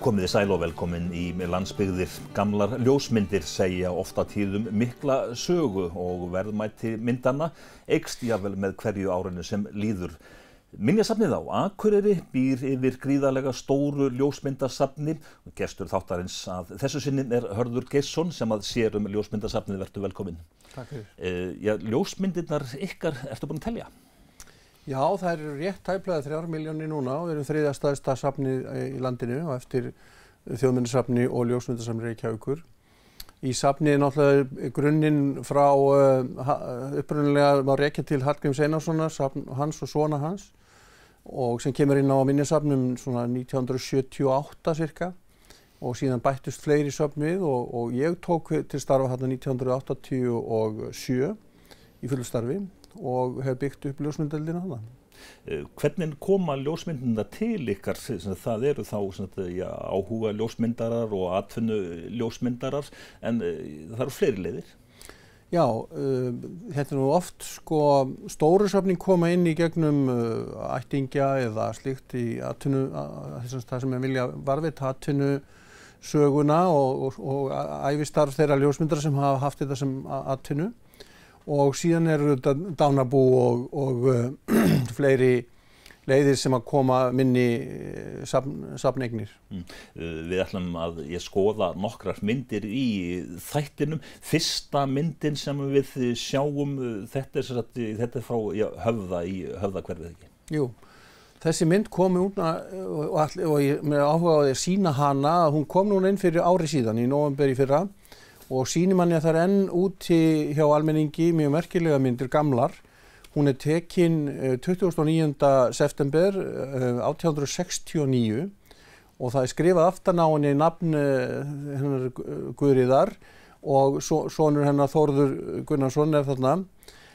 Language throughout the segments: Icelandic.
Komið þið sæl og velkomin í landsbyggðir. Gamlar ljósmyndir segja oft á tíðum mikla sögu og verðmæti myndanna eykst jafnvel með hverju árinu sem líður. Minjasafnið á Akureyri býr yfir gríðarlega stóru ljósmyndasafni og gestur þáttarins að þessu sinni Hörður Geirsson sem að sér ljósmyndasafnið. Vertu velkomin. Takk fyrir. Ljósmyndirnar ykkar, ertu búin að telja? Já, það eru rétt tæplega 3 milljónir núna og við erum þriðja stærsta safnið í landinu og eftir Þjóðminjasafni og Ljósmyndasafni Reykjavíkur. Í safnið náttúrulega grunninn frá upprunalega má rekja til Hallgríms Einarssonar, hans og svona hans, og sem kemur inn á minjasafnum svona 1978 cirka og síðan bættust fleiri söfn við og ég tók til starfa þarna 1987 í fullu starfi og hef byggt upp ljósmyndadeildina þarna. Hvernig koma ljósmyndirnar til ykkar? Það eru þá áhuga ljósmyndarar og atvinnu ljósmyndarar, en það eru fleiri leiðir. Já, þetta nú oft stóru söfnin koma inn í gegnum ættingja eða slíkt í atvinnu, það sem vilja varðveita atvinnu söguna og ævistarf þeirra ljósmyndara sem hafa haft þetta sem atvinnu. Og síðan eru þetta dánarbú og fleiri leiðir sem að koma minni safneignir. Við ætlum að skoða nokkrar myndir í þættinum. Fyrsta myndin sem við sjáum, þetta er frá Höfða í Höfðahverfið, ekki? Jú, þessi mynd kom út og ég með áhuga á því að sýna hana. Hún kom núna inn fyrir ári síðan, í nóvember í fyrra. Og sýnir manni að það enn úti hjá almenningi mjög merkilega myndir gamlar. Hún tekin 29. september 1869 og það skrifað aftan á henni nafn hennar Guðríðar og sonur hennar Þórður Gunnarsson þarna.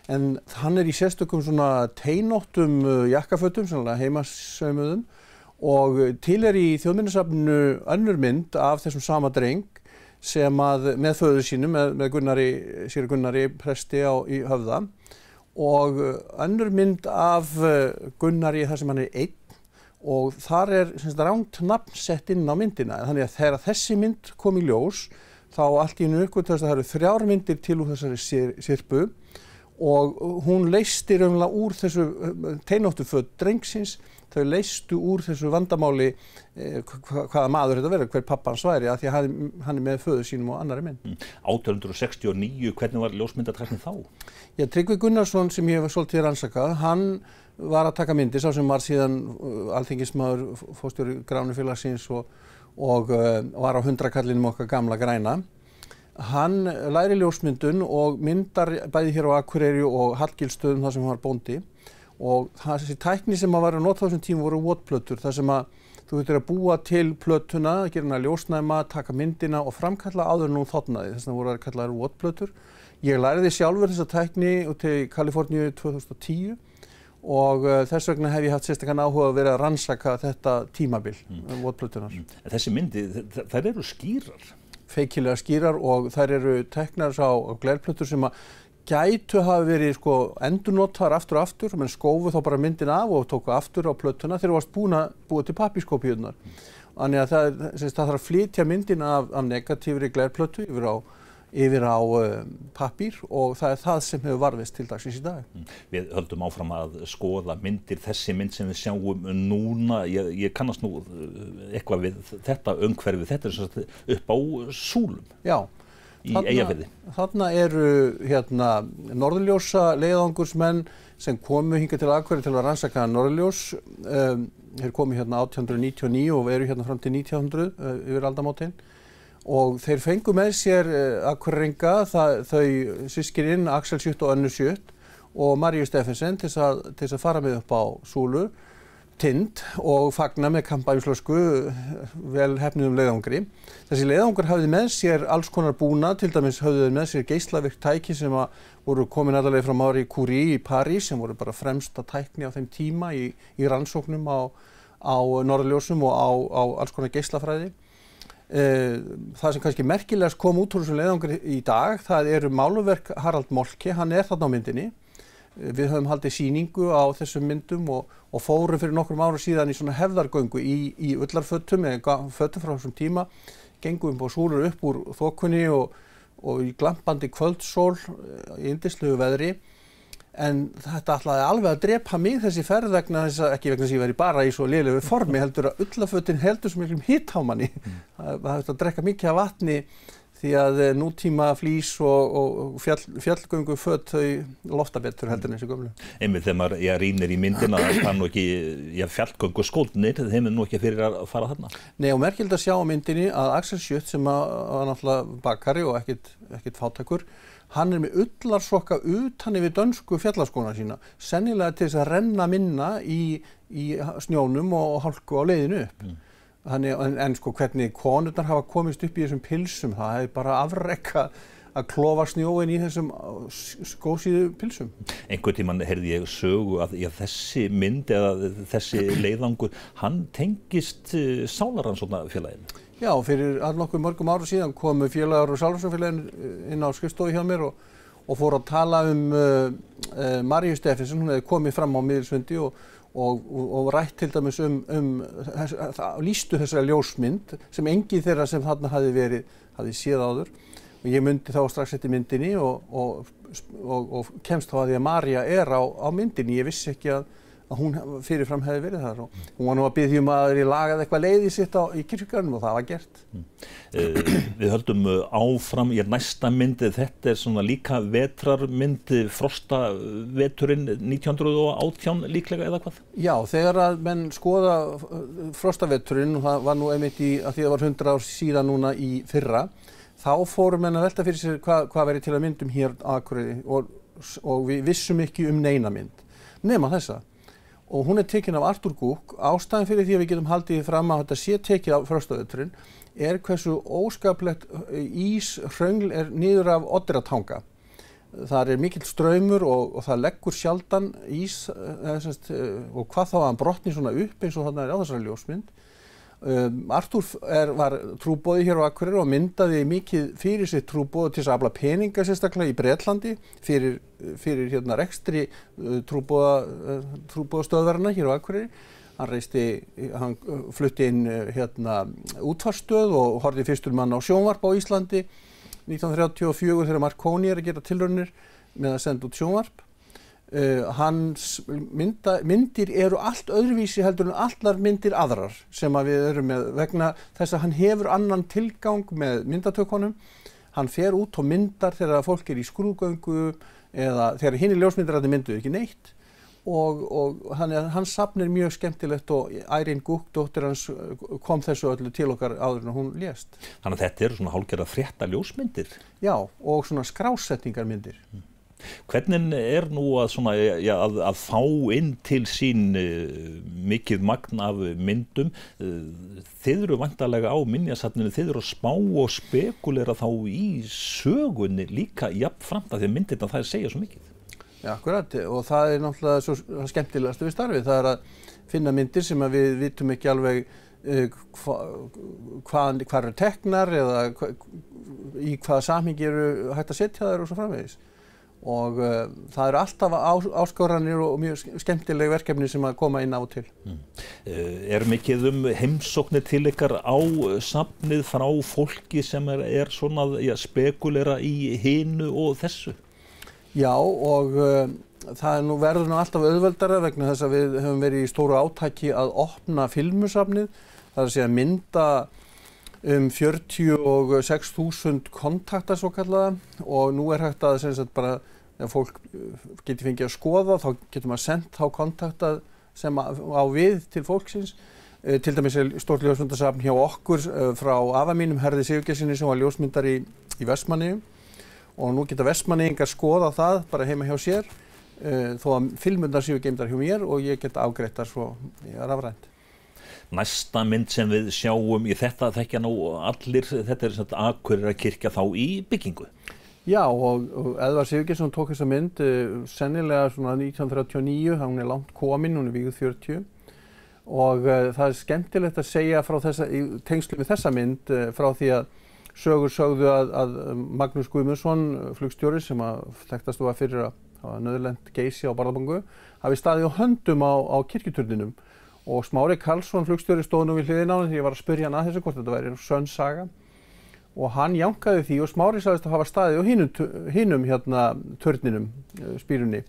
En hann í sérstökum svona teinóttum jakkafötum, svona heimasaumuðum, og til í Þjóðminjasafninu önnur mynd af þessum sama dreng sem með föður sínum, með séra Gunnari presti í Höfða, og önnur mynd af Gunnari þar sem hann einn og þar rangt nafn sett inn á myndina. Þannig að þegar þessi mynd kom í ljós þá allt í einu uppgötvaðist að það eru 3 myndir til úr þessari syrpu og hún leysti raunverulega úr þessu teinóttu föt drengsins. Þau leystu úr þessu vandamáli hvaða maður þetta verður, hver pappa hans væri, af því að hann með föður sínum og annarri mynd. 1869, hvernig var ljósmyndatæknin þá? Já, Tryggvi Gunnarsson sem ég hef svolítið rannsakað, hann var að taka myndir, sá sem var síðan alþingismaður, forstjóri Gránufélagsins og var á 100-kallinum okkar gamla græna. Hann læri ljósmyndun og myndar bæði hér á Akureyri og Hallgilsstöðum þar sem hann var bóndi. Og þessi tækni sem var að nota á þessum tímum voru votplötur, þar sem að þú getur að búa til plötuna, gera hana ljósnæma, taka myndina og framkalla áður en hún þornaði. Þess vegna voru það kallaðar votplötur. Ég læriði sjálfur þessa tækni út í Kaliforníu 2010 og þess vegna hef ég haft sérstakann áhuga að vera að rannsaka þetta tímabil, votplötunar. Þessi myndi, þær eru skýrar? Feikilega skýrar og þær eru teknar á glerplötur sem að gætu hafa verið endurnotaðar aftur og aftur, menn skófu þá bara myndin af og tóku aftur á plötuna þegar þú varst búin að búa til pappírskópíurnar. Þannig að það þarf að flytja myndin af negatífri glerplötu yfir á pappír og það það sem hefur varðveist til dagsins í dag. Við höldum áfram að skoða myndir, þessi mynd sem við sjáum núna, ég kannast nú eitthvað við þetta umhverfi, þetta er upp á Súlum. Já. Í Eyjafirði. Þarna eru norðurljósa leiðangursmenn sem komu hingað til Akureyri til að rannsaka norðurljós. Þeir komu 1899 og eru fram til 1900 yfir aldamótin. Og þeir fengu með sér Akureyringa, þau systkinin Axel Sjutt og Önnu Sjutt og Maríu Steffensen til að fara með upp á Súlu, Tind og fagna með kampavínsflösku vel hefnuðum leiðangri. Þessi leiðangur hafði með sér alls konar búnað, til dæmis höfðu þeir með sér geislavirk tæki sem voru komin allavega frá Marie Curie í París sem voru bara fremsta tækni á þeim tíma í rannsóknum á norðurljósum og á alls konar geislafræði. Það sem kannski merkilegast kom út úr þessum leiðangri í dag, það eru máluverk Harald Moltke, hann þarna á myndinni. Við höfum haldið sýningu á þessum myndum og fórum fyrir nokkrum árum síðan í svona hefðargöngu í ullarfötum eða fötum frá þessum tíma, gengum upp á súlur upp úr þokunni og í glampandi kvöldsól í yndislegu veðri. En þetta ætlaði alveg að drepa mig þessi ferð vegna þess að, ekki vegna þess að ég væri bara í svo lélegu formi, heldur að ullarfötin heldur svo miklum hita á manni. Það hefði að drekka mikið af vatni því að nútíma flís og fjallgöngu föt þau lofta betur heldur en þessi gömlu. Einmitt þegar maður rýnir í myndina, það nú ekki, fjallgöngu skóldnir, þeim nú ekki fyrir að fara þarna. Nei, og merkilegt að sjá á myndinni að Axel Schütt sem var náttúrulega bakari og ekkert fátækur, hann með ullarsokka utan yfir dönsku fjallaskóna sína, sennilega til þess að renna minna í snjónum og hálku á leiðinu upp. En sko hvernig konurnar hafa komist upp í þessum pilsum, það hefði bara afrek að klofa snjóin í þessum skósíðu pilsum. Einhvern tímann heyrði ég sögu að þessi mynd eða þessi leiðangur, hann tengist Sálarannsóknarfélaginu. Já, fyrir nokkuð mörgum árum síðan komu félagar úr Sálarannsóknarfélaginu inn á skrifstofu hjá mér og fóru að tala Maríu Steffensen, hún hefði komið fram á miðilsfundi og rætt til dæmis lýstu þessari ljósmynd sem engin þeirra sem þarna hafði séð áður. Og ég mundi þá strax eftir myndinni og kemst þá að því að María á myndinni. Ég vissi ekki að hún fyrirfram hefði verið þar og hún var nú að biðja að ég lagaði eitthvað leiði sitt í kirkjugarðinum og það var gert. Við höldum áfram í næsta myndi, þetta svona líka vetrarmynd, Frostaveturinn 1918 líklega eða hvað? Já, þegar að menn skoða Frostaveturinn, og það var nú einmitt að því það var 100 ár síðan núna í fyrra, þá fórum menn að velta fyrir sér hvað væri til að myndum hér á Akureyri og við vissum ekki neina mynd, nema þessa. Og hún tekin af Arthur Gugg. Ástæðan fyrir því að við getum haldið fram að þetta sé tekið af Frostaveturinn hversu óskaplegt íshröngl niður af Oddeyrartanga. Þar mikill straumur og það leggur sjaldan ís og hvað þá að hann brotni svona upp eins og þarna á þessari ljósmynd. Arthur var trúboði hér á Akureyri og myndaði mikið fyrir sitt trúboð til þess að afla peninga sérstaklega í Bretlandi fyrir rekstri trúboðastöðvarinnar hér á Akureyri. Hann flutti inn útvarpsstöð og horfði fyrstur mann á sjónvarp á Íslandi 1934 þegar Marconi að gera tilraunir með að senda út sjónvarp. Hans myndir eru allt öðruvísi heldur en allar myndir aðrar sem við erum með vegna þess að hann hefur annan tilgang með myndatökunum. Hann fer út og myndar þegar fólk í skrúðgöngu eða þegar hinir ljósmyndararnir mynduðu ekki neitt og hans safn mjög skemmtilegt og Irene Gugg, dóttir hans, kom þessu öllu til okkar áður en hún lést. Þannig að þetta eru svona hálfgerða frétta ljósmyndir? Já, og svona skrásetningarmyndir. Hvernig nú að fá inn til sín mikið magn af myndum? Þið eru væntanlega á minjasafninu, þið eru að spá og spekulera þá í sögunni líka jafnframt af því að myndirna það segja svo mikið. Já, akkurat, og það náttúrulega svo skemmtilegast við starfið, það að finna myndir sem að við vitum ekki alveg hvað eru teknar eða í hvaða samhengi eru hægt að setja þær og svo framvegis. Og það eru alltaf áskoranir og mjög skemmtileg verkefni sem að koma inn á og til. Mikið heimsóknir til ykkar á safnið frá fólki sem svona spekulera í hinu og þessu? Já, og það verður alltaf auðveldara vegna þess að við höfum verið í stóru átaki að opna filmusafnið, það að segja mynda 46.000 kontakta svo kallaða og nú hægt að bara ef fólk geti fengið að skoða þá getur maður sendt þá kontakta sem á við til fólksins. Til dæmis stórt ljósmyndasafn hjá okkur frá afa mínum Herði Sigurgeirssyni sem var ljósmyndari í Vestmannaeyjum og nú geta Vestmannaeyingar skoða það bara heima hjá sér þó að filmurnar séu geymdar hjá mér og ég get afgreitt þær svo rafrænt. Næsta mynd sem við sjáum í þetta þekkja nú allir, þetta Akureyrarkirkja þá í byggingu. Já, og Eðvarð Sigurgeirsson tók þessa mynd sennilega svona 1939, hún langt komin, hún vígð 40 og það skemmtilegt að segja frá í tengslu við þessa mynd frá því að sögur sögðu að Magnús Guðmundsson, flugstjóri sem að þekktast var fyrir að hafa nauðlent Geysi á Bárðarbungu, hafi staðið á höndum á kirkjuturninum og Smári Karlsson, flugstjóri, stóð nú við hliðina á hann því ég var að spyrja hann að þessu hvort þetta væri sönn saga og hann jánkaði því og Smári sagðist að hafa staðið á hinum turninum, spýrunni.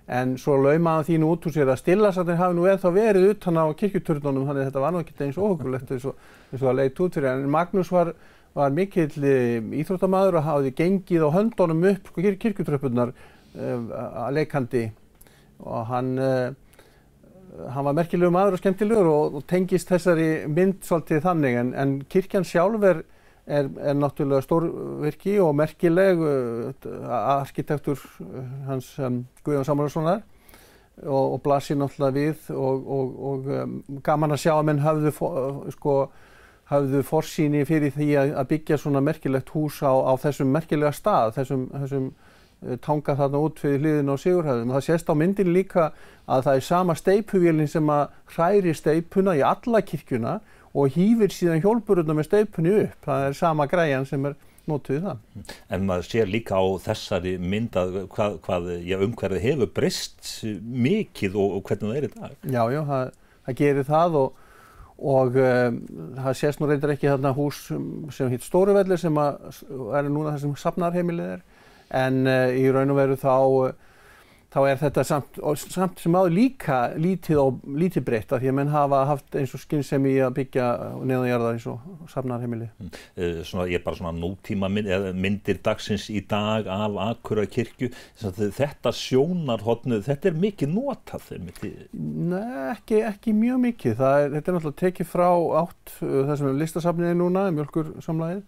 En svo laumaði hann því nú út úr sér að Stillasarnir hafi nú ennþá verið utan á kirkjuturnunum, þannig að þetta var nú ekkert eins óhuggulegt eins og það leit út fyrir. En Magnús var mikill íþróttamaður og hafði gengið á höndunum upp kirkjutröppurnar leikandi og hann var merkilegur maður og skemmtilegur og tengist þessari mynd svolítið þannig en kirkjan sjálf er náttúrulega stórvirki og merkileg arkitektur hans Guðjón Samúelssonar og blasir náttúrulega við og gaman að sjá að menn höfðu forsýni fyrir því að byggja svona merkilegt hús á þessum merkilega stað, þessum tanga þarna út fyrir hliðina á Sigurhæðum. Það sést á myndinni líka að það er sama steipuvélin sem að hræri steipuna í alla kirkjuna og hýfir síðan hjólburðuna með steipunni upp. Það er sama græjan sem notuð það. En maður sér líka á þessari mynd að hvað umhverfið hefur breyst mikið og hvernig það er í dag. Já, það gerir það og það sést nú reyndar ekki þarna hús sem hitt Stóruvellir sem er núna það sem safnaðarheimilið en í raun og veru þá er þetta samt sem áður líka lítið breytt af því að menn hafa haft eins og skynsemi í að byggja neðanjarðar eins og safnaðarheimili. Ég bara svona nútíma myndir dagsins í dag af Akureyrarkirkju. Þetta sjónarhorn, þetta er mikið notað? Nei, ekki mjög mikið. Þetta er náttúrulega tekið frá þessum listasafnið núna, Mjólkursamlagið.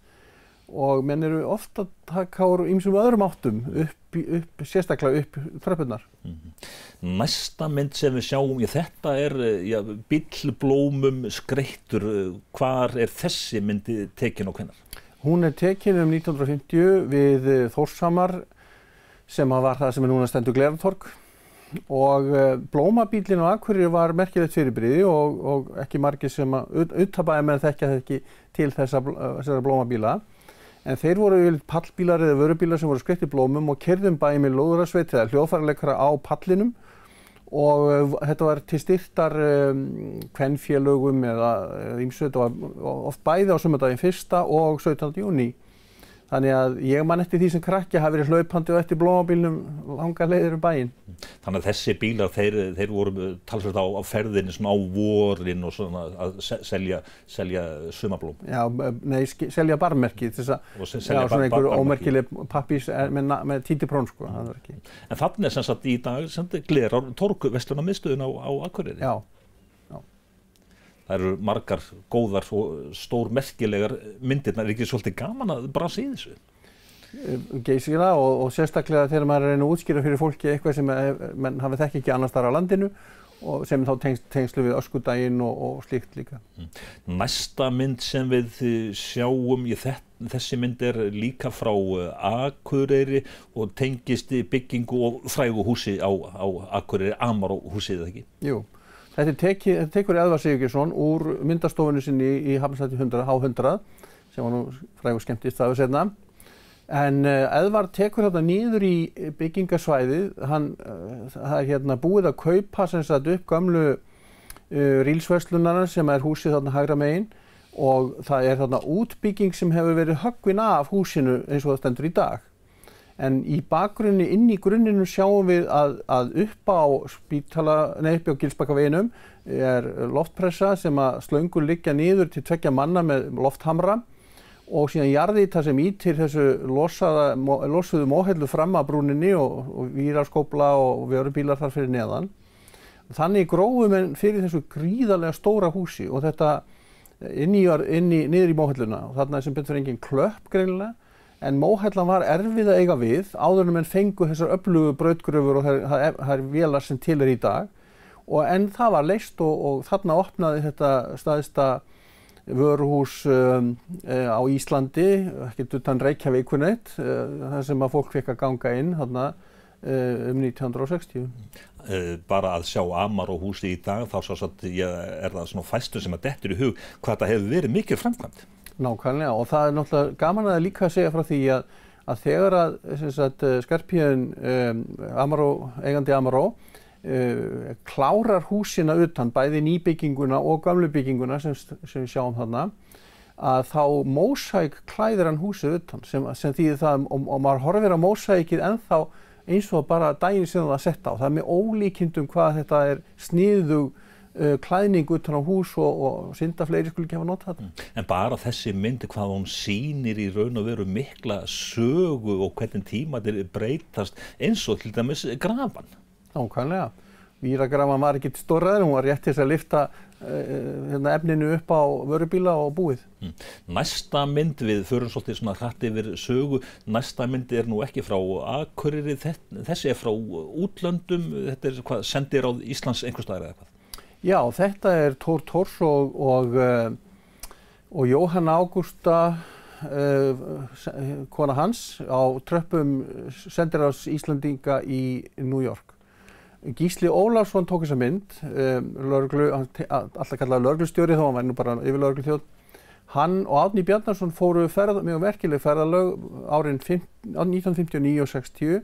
Og menn eru ofta að taka úr ýmsum öðrum áttum sérstaklega upp tröppurnar. Næsta mynd sem við sjáum, þetta er bíll blómum skreyttur. Hvar er þessi myndi tekin og hvenær? Hún er tekin 1950 við Þórshamar sem var það sem núna stendur Glerártorg og blómabíllinn á Akureyri var merkilegt fyrirbrigði og ekki margir sem utanbæjarmenn þekkja ekki til þessara blómabíla. En þeir voru pallbílar eða vörubílar sem voru skreyttir blómum og keyrðu bæinn með lóðrasveit eða hljóðfæraleikara á pallinum og þetta var til styrktar kvenfélögum eða ýmsu, þetta var oft bæði á sumardaginn 1. og 17. júní. Þannig að ég man eftir því sem krakki hafi verið hlaupandi og eftir blómabílnum langar leiðir bæinn. Þannig að þessi bílar, þeir voru talsvert á ferðinni svona á vorin og svona að selja sumarblóm. Já, nei, selja barmerki til þess að svona einhver ómerkileg pappís með títiprón sko, það var ekki. En þannig er sem sagt í dag Glerártorg verslunarmiðstöðin á Akureyri. Já. Það eru margar góðar og stórmerkilegar myndirnar. Er ekki svolítið gaman að brasa í þessu? Geysilega og sérstaklega þegar maður er að reyna að útskýra fyrir fólki eitthvað sem menn hafi þekkt ekki annars staðar á landinu og sem þá tengslu við öskudaginn og slíkt líka. Næsta mynd sem við sjáum, þessi mynd er líka frá Akureyri og tengist byggingu og frægu húsi á Akureyri, Amaró húsið, eða ekki? Jú. Þetta tekur Eðvarð Sigurgeirsson úr myndastofunni sinni í Hafnarstræti 100, H100, sem var nú frægur skemmtistaður seinna. En Eðvarð tekur þetta niður í byggingasvæðið. Það er búið að kaupa upp gömlu Rílsverslunarnar sem er húsið þarna hægra megin og það er þarna útbygging sem hefur verið höggvin af húsinu eins og það stendur í dag. En í bakgrunni, inn í grunninu sjáum við að upp á Gilsbakkaveginum er loftpressa sem að slöngur liggja niður til 2 manna með lofthamra og síðan jarðýta sem ýtir þessu losuðu móhellu fram að brúninni og víraskófla og vörubílar þar fyrir neðan. Þannig grófum við fyrir þessu gríðarlega stóra húsi og þetta niður í móhelluna og þarna sem betur engin klöpp greinilega. En móhellan var erfið að eiga við áður en menn fengu þessar öflugu brautgröfur og þær vélar sem til í dag. En það var leyst og þarna opnaði þetta staðista vöruhús á Íslandi, ekkert utan Reykjavíkur neitt, þar sem að fólk fekk að ganga inn þarna 1960. Bara að sjá Amaró húsið í dag, þá er það svona fæstur sem að dettur í hug hvað það hefur verið mikið framkvæmt. Nákvæmlega, og það náttúrulega gaman að líka að segja frá því að þegar Skarphéðinn Amaro, eigandi Amaro, klárar húsina utan, bæði nýbygginguna og gömlu bygginguna sem við sjáum þarna, að þá mósaík klæðir hann húsið utan sem þýðir það og maður horfir á mósaíkið ennþá eins og bara daginn sem það sett á. Það er með ólíkindum hvað þetta er sniðug klæðning utan á hús og synda fleiri skulle ekki hafa notað þetta. En bara þessi mynd, hvað hún sýnir í raun og veru mikla sögu og hvernig tímarnir breytast eins og til dæmis grafan. Nákvæmlega. Víragrafan var ekki stórræður, hún var rétt til þess að lyfta efninu upp á vörubíla og búið. Næsta mynd, við förum svolítið svona hratt yfir sögu, næsta mynd er nú ekki frá Akureyri, þessi er frá útlöndum, þetta er hvað, sendiráð Íslands einhvers staðar eða eitthvað? Já, þetta er Thor Thors og Jóhanna Ágústa, kona hans, á tröppum sendiráðs Íslandinga í New York. Gísli Ólafsson tók þessa mynd, alltaf kallaði lögreglustjóri, þó hann var nú bara yfirlögregluþjónn. Hann og Árni Bjarnason fóru mjög merkileg ferðalög árin 1959 og 60,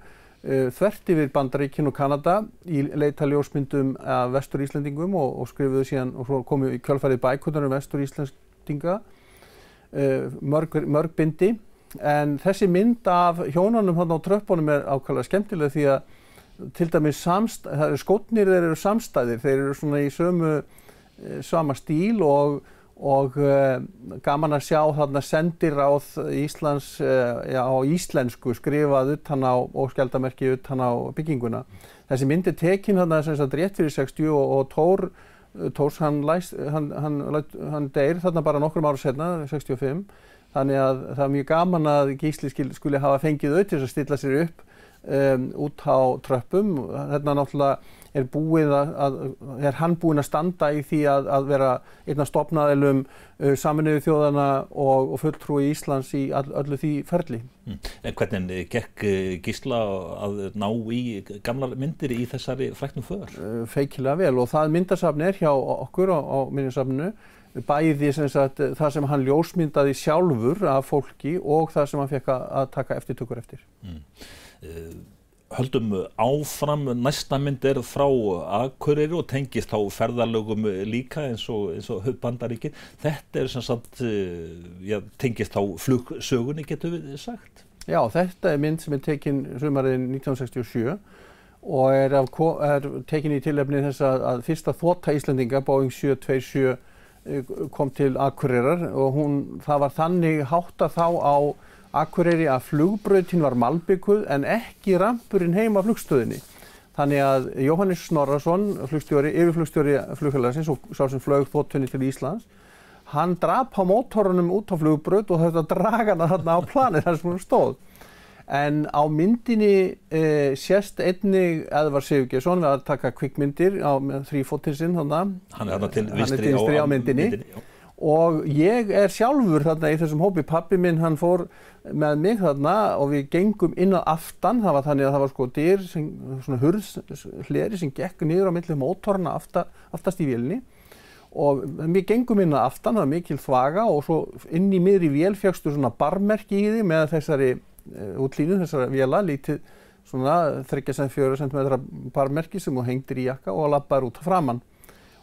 þvert yfir Bandaríkin og Kanada í leita ljósmyndum af Vestur-Íslendingum og skrifuðu síðan og komu í kjölfarið bækurnar Vestur-Íslendinga, mörg bindi. En þessi mynd af hjónunum þarna á tröppunum er ákaflega skemmtileg því að til dæmis skónir þeir eru samstæðir, þeir eru svona í sama stíl og gaman að sjá þarna sendiráð Íslands á íslensku skrifað utan á og skjaldarmerki utan á bygginguna. Þessi mynd er tekin þarna sem sagt rétt fyrir 60 og Thors hann deyr þarna bara nokkrum árum seinna, 65. Þannig að það er mjög gaman að Gísli skuli hafa fengið þau til þess að stilla sér upp út á tröppum. Þetta náttúrulega er hann búinn að standa í því að vera einn af stofnaðilum Sameinuðu þjóðanna og fulltrúi Íslands í öllu því ferli. En hvernig gekk Gísla að ná í gamlar myndir í þessari fræknu för? Feikilega vel, og það myndasafn er hjá okkur á minjasafninu, bæði það sem hann ljósmyndaði sjálfur af fólki og það sem hann fékk að taka eftirtökur eftir. Höldum áfram, næsta mynd er frá Akureyri og tengist þá ferðalögum líka eins og Bandaríkin. Þetta er sem sagt, tengist þá flugsögunni, getum við sagt? Já, þetta er mynd sem er tekin sumarið 1967 og er tekin í tilefni þess að fyrsta þota Íslendinga, Boeing 727, kom til Akureyrar og það var þannig háttað þá á Akureyri að flugbrautin var malbikuð en ekki rampurinn heim af flugstöðinni. Þannig að Jóhannes Snorrason, yfirflugstjóri flugfélagsins og sá sem flaug þotunni til Íslands, hann drap á mótorunum út á flugbraut og þetta draga hana þarna á planið þar sem hún stóð. En á myndinni sést einnig Eðvarð Sigurgeirsson við að taka kvikmyndir með þrífótinn sinn þarna. Hann er þarna til vinstri á myndinni. Og ég er sjálfur þarna í þessum hópi, pabbi minn hann fór með mig þarna og við gengum inn að aftan, það var þannig að það var sko dyr, svona hurðhleri sem gekk niður á milli mótorna aftast í vélinni og við gengum inn að aftan, það var mikil þvaga og svo inn í miðri vél fékkstu svona barmerki í því með þessari útlínu, þessara véla, lítið svona 3-4 cm barmerki sem þú hengdir í jakka og labbaðir út framan.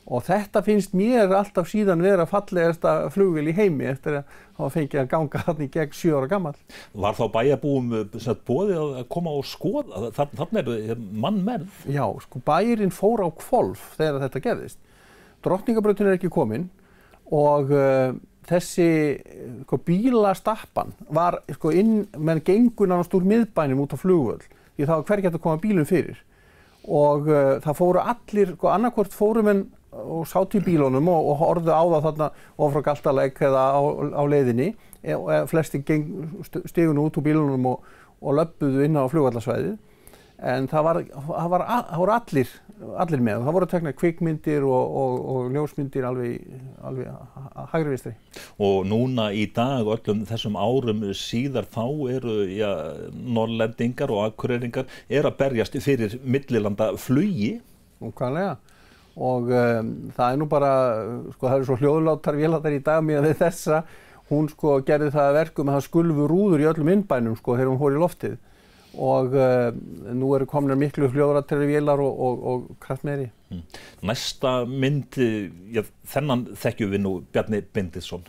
Og þetta finnst mér alltaf síðan vera fallegasta flugvél í heimi eftir að hafa fengið að ganga þarna í gegn 7 ára gamall. Var þá bæjarbúum boðið að koma og skoða? Þarna er mannmergð. Já, sko bæjarinn fór á hvolf þegar þetta gerðist. Drottningabrautin er ekki komin og þessi bílastappan var menn gengur nánast úr miðbænum út á flugvöll því það var hvergi hægt að koma bílum fyrir. Og það fóru allir, annarkvort fóru menn og sátu í bílunum og horfðu á það þarna frá Galtalæk eða á leiðinni flesti stigu út úr bílunum og löbbuðu inn á flugvallarsvæðið en það voru allir með, það voru teknar kvikmyndir og ljósmyndir alveg hægri vinstri. Og núna í dag, öllum þessum árum síðar, þá eru norrlendingar og akureyringar að berjast fyrir millilandaflugi. Nákvæmlega. Og það er nú bara, það eru svo hljóðlátar vélarnar í dag miðað við þessa. hún sko gerði það að verkum að það skulfu rúður í öllum innbænum sko þegar hún fór í loftið og nú eru komnar miklu fljóðrættari vélar og kraftmeiri. Næsta mynd, já, þennan þekkjum við nú Bjarni Benediktsson.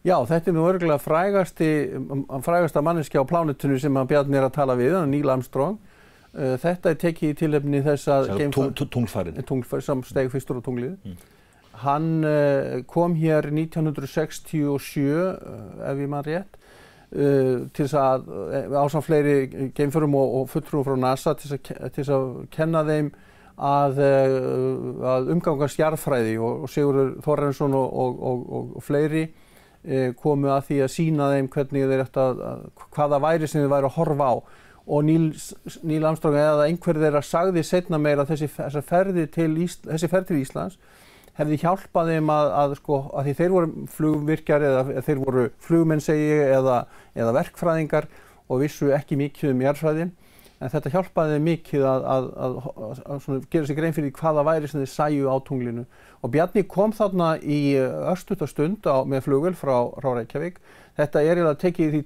Já, þetta nú örugglega frægasta manneskja á plánetinu sem Bjarni að tala við, Neil Armstrong. Þetta tekið í tilefni þess að tunglfarið sem steig fyrstur á tunglið. Hann kom hér 1967, ef ég man rétt, til þess að ásamt fleiri geimförum og fulltrúum frá NASA til þess að kenna þeim að umgangast jarðfræði og Sigurður Þórarinsson og fleiri komu að því að sýna þeim hvernig þeir hvaða væri sem þeir væru að horfa á. Og Neil Armstrong eða einhver þeirra sagði seinna meira að þessi ferð til Íslands hefði hjálpað þeim að því þeir voru flugvirkjar eða þeir voru flugmenn eða verkfræðingar og vissu ekki mikið jarðfræði, en þetta hjálpaði þeim mikið að gera sér grein fyrir hvaða væri sem þeir sæju á tunglinu. Og Bjarni kom þarna í örstutta stund með flugvél frá Reykjavík. Þetta eiginlega tekið í því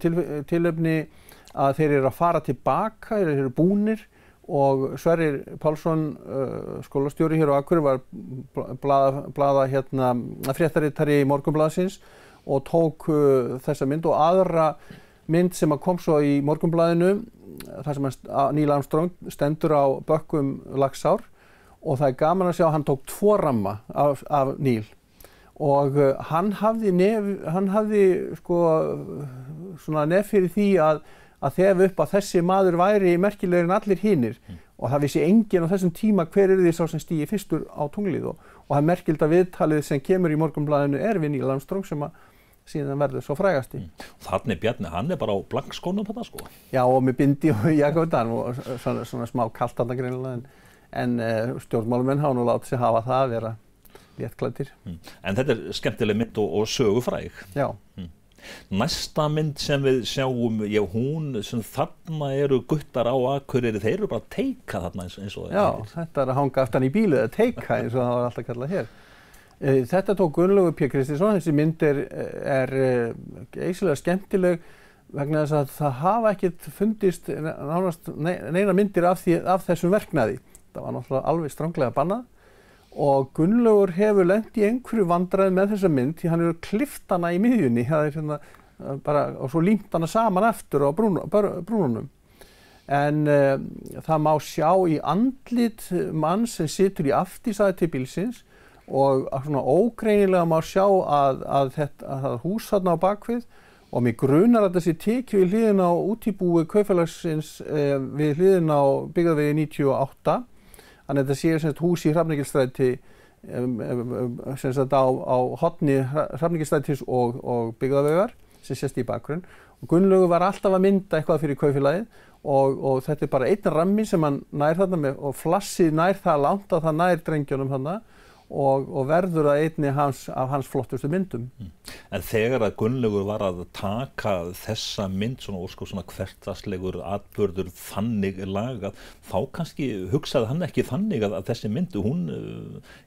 tilefni að þeir eru að fara tilbaka, þeir eru búnir og Sverrir Pálsson, skólastjóri hér á Akureyri, var fréttaritari í Morgunblaðsins og tók þessa mynd og aðra mynd sem kom svo í Morgunblaðinu, þar sem Neil Armstrong stendur á bökkum Laxár og það gaman að sjá að hann tók 2 ramma af Neil og hann hafði sko svona nef fyrir því að þefa upp að þessi maður væri merkilegri en allir hinir og það vissi enginn á þessum tíma hver því sá sem stigi fyrstur á tunglið og það er merkilegt að viðtalið sem kemur í Morgunblaðinu við Neil Armstrong sem síðan verður svo frægasti. Þarna Bjarni, hann bara á blankskónum þetta sko? Já, og með bindi og jakkafutan og svona smá kalt þarna greinilega en stjórnmálumenn hafa nú látið sig hafa það að vera léttklæddir. En þetta skemmtileg mynd og sögufræg. Já. Næsta mynd sem við sjáum, hún sem þarna eru guttar á Akureyri, þeir eru bara að teika þarna eins og það. Já, þetta að hanga aftan í bílu eða teika eins og það var alltaf kallað hér. Þetta tók Gunnlaugur P. Kristinsson, þessi mynd er geysilega skemmtileg vegna þess að það hafa ekkert fundist nánast neina myndir af þessum verknaði. Það var náttúrulega alveg stranglega bannað. Og Gunnlaugur hefur lent í einhverju vandræði með þessa mynd því hann hefur klippt hana í miðjunni og svo límt hana saman eftir á brúnunum. En það má sjá í andlit mann sem situr í aftursæti til bílsins og svona ógreinilega má sjá að það hús þarna á bakvið og mig grunar að þessi tekju í hliðina á útibúi kaupfélagsins við hliðina á Byggðavegi 98. Þannig að þetta sé sem sagt hús í Hrafnagilsstræti sem sagt á horni Hrafnagilsstrætis og Byggðavegar sem sést í bakgrunn. Og Gunnlaugur var alltaf að mynda eitthvað fyrir kaupfélagið og þetta bara einn rammi sem hann nær þarna með og flassið nær það langt að það nær drengjónum þarna og verður að einni af hans flottustu myndum. En þegar að Gunnlaugur var að taka þessa mynd svona hversdagslegur atburður þannig lagað, þá kannski hugsaði hann ekki þannig að þessi mynd, hún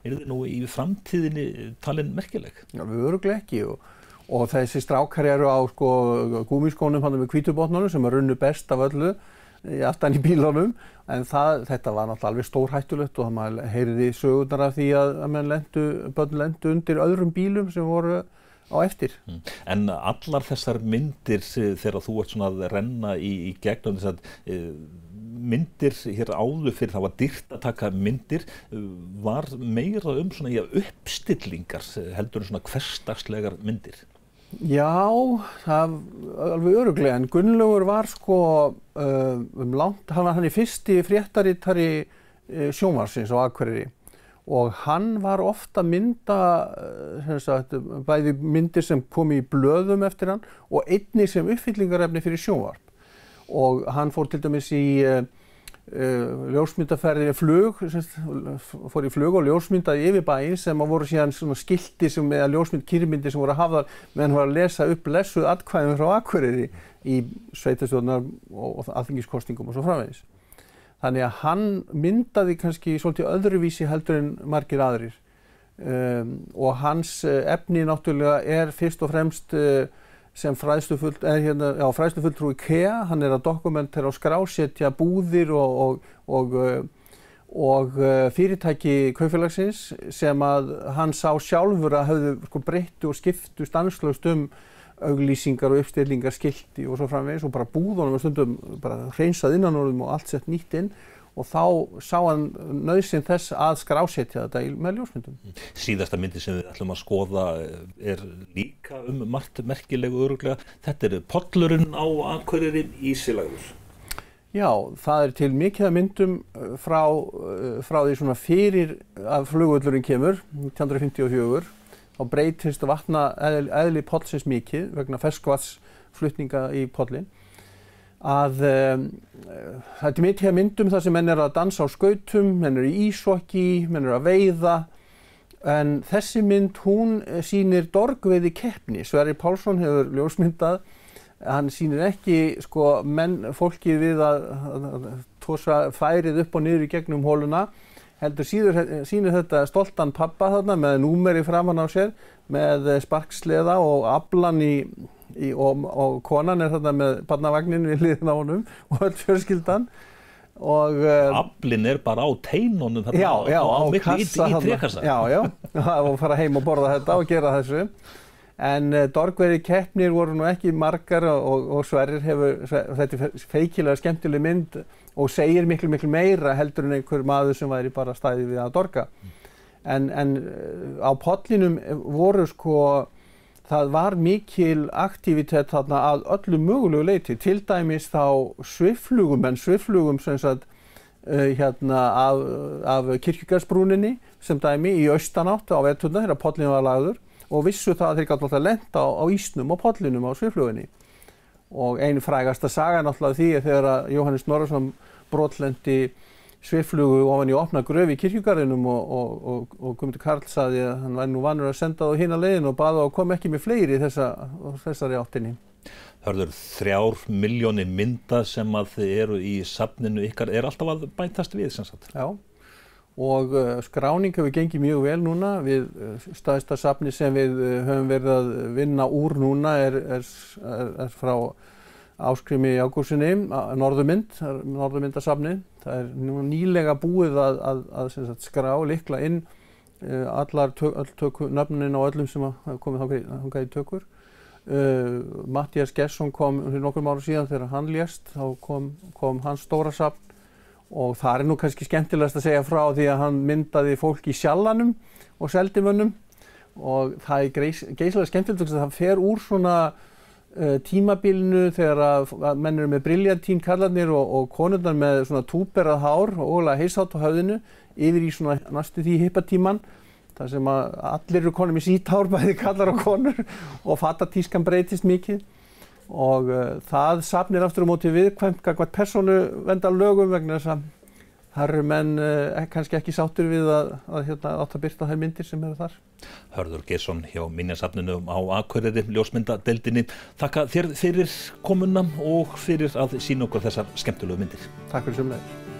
yrði nú í framtíðinni talin merkileg? Já, örugglega ekki og þessi strákar eru á gúmmískónum hann með hvítubotnunum sem runnu best af öllu aftan í bílunum, en þetta var náttúrulega alveg stórhættulegt og maður heyrði sögurnar af því að börn lentu undir öðrum bílum sem voru á eftir. En allar þessar myndir þegar þú ert svona að renna í gegnum þess að myndir hér áður fyrir það var dýrt að taka myndir, var meira svona uppstillingar heldur en svona hversdagslegar myndir? Já, það alveg örugglega, en Gunnlaugur var langt, hann er fyrsti fréttaritari sjónvarpsins á Akureyri og hann var ofta að mynda bæði myndir sem komu í blöðum eftir hann og einnig sem uppfyllingarefni fyrir sjónvarp og hann fór til dæmis í ljósmyndaferðir fór í flug og ljósmyndaði yfir bæinn sem voru síðan svona skilti eða kýrmyndir sem voru hafðar meðan hann var að lesa upp lessuð atkvæðum frá Akureyri í sveitarstjórnar og alþingiskosningum og svo framvegis. Þannig að hann myndaði kannski svolítið öðruvísi heldur en margir aðrir og hans efni náttúrulega fyrst og fremst sem fræðslufulltrúi IKEA, hann að dokumentera og skrásetja búðir og fyrirtæki kaupfélagsins sem að hann sá sjálfur að höfðu breyttu og skiptu stanslaust auglýsingar og uppstillingar, skilti og svo framvegis og bara búðunum var stundum bara hreinsað innanorðum og allt sett nýtt inn og þá sá hann nauðsyn þess að skrásetja þetta með ljósmyndum. Síðasta myndi sem við ætlum að skoða líka margt merkilegu örugglega. Þetta pollurinn á Akureyri Ísilagður. Já, það til mikið af myndum frá því svona fyrir að flugvöllurinn kemur, 1954. Þá breytist vatnaeðli pollsins mikið vegna ferskvatnsflutninga í pollin. Það mikið af myndum þar sem menn að dansa á skautum, menn í íshokkí, menn að veiða. En þessi mynd, hún sýnir dorgveiði keppni. Sverrir Pálsson hefur ljósmyndað. Hann sýnir ekki fólkið við að tosa færið upp og niður í gegnum hóluna. Heldur sýnir þetta stoltan pabba þarna með númeri framan á sér, með sparksleða og aflan og konan þarna með barnavagninu í hliðina á honum og öll fjölskyldan. Aflinn bara á teinunum þarna á miklu í trékassa. Já, og fara heim og borða þetta og gera þessu. En dorgveiði keppnir voru nú ekki margar og Sverrir þetta feikilega skemmtileg mynd og segir miklu meira heldur en einhver maður sem væri bara stæði við að dorga. En á pollinum voru það var mikil aktivitet þarna að öllu mögulegu leyti. Til dæmis þá svifflugum sem sagt af Kirkjugarðsbrúninni sem dæmi í austanátt á veturna þegar pollin var lagður. Og vissu það að þeir gátu alltaf lent á ísnum og pollinum á svifflugunni. Og einu frægasta saga náttúrulega því þegar Jóhannes Snorrason brotlendi svifflugu ofan í opna gröf í kirkjugarðinum og Guðmundur Karl sagði að hann væri nú vanur að senda þá hina leiðin og baða og kom ekki með fleiri í þessari áttinni. Hörður, 3 milljónir mynda sem að eru í safninu ykkar alltaf að bætast við sem sagt. Já. Og skráning hefur gengið mjög vel núna. Stærsta safni sem við höfum verið að vinna úr núna er frá Ásgrími Ágústssyni, Norðurmyndasafni. Það nú nýlega búið að skrá, lykla inn öll nöfnin á öllum sem hafa komið þangað í tökur. Matthías Gesson kom fyrir nokkrum árum síðan þegar hann lést, þá kom hans stóra safn. Og það nú kannski skemmtilegast að segja frá því að hann myndaði fólk í Sjallanum og seldi mönnum og það geysilega skemmtilegt að það fer úr svona tímabilinu þegar að menn eru með briljantín kallarnir og konurnar með svona túberað hár og ógulega heishátt á höfðinu yfir í svona næstu því hippatíman þar sem að allir eru konur með sítt hár, bæði kallar og konur og fatatískan breytist mikið. Og það safnir aftur á móti viðkvæmt gagnvart persónuverndarlögum vegna þess að þar eru menn kannski ekki sáttir við að birta þær myndir sem eru þar. Hörður Geirsson hjá Minjasafninu á Akureyri, ljósmyndadeildinni. Þakka þér fyrir komuna og fyrir að sýna okkur þessar skemmtilegu myndir. Takk fyrir sömuleiðis.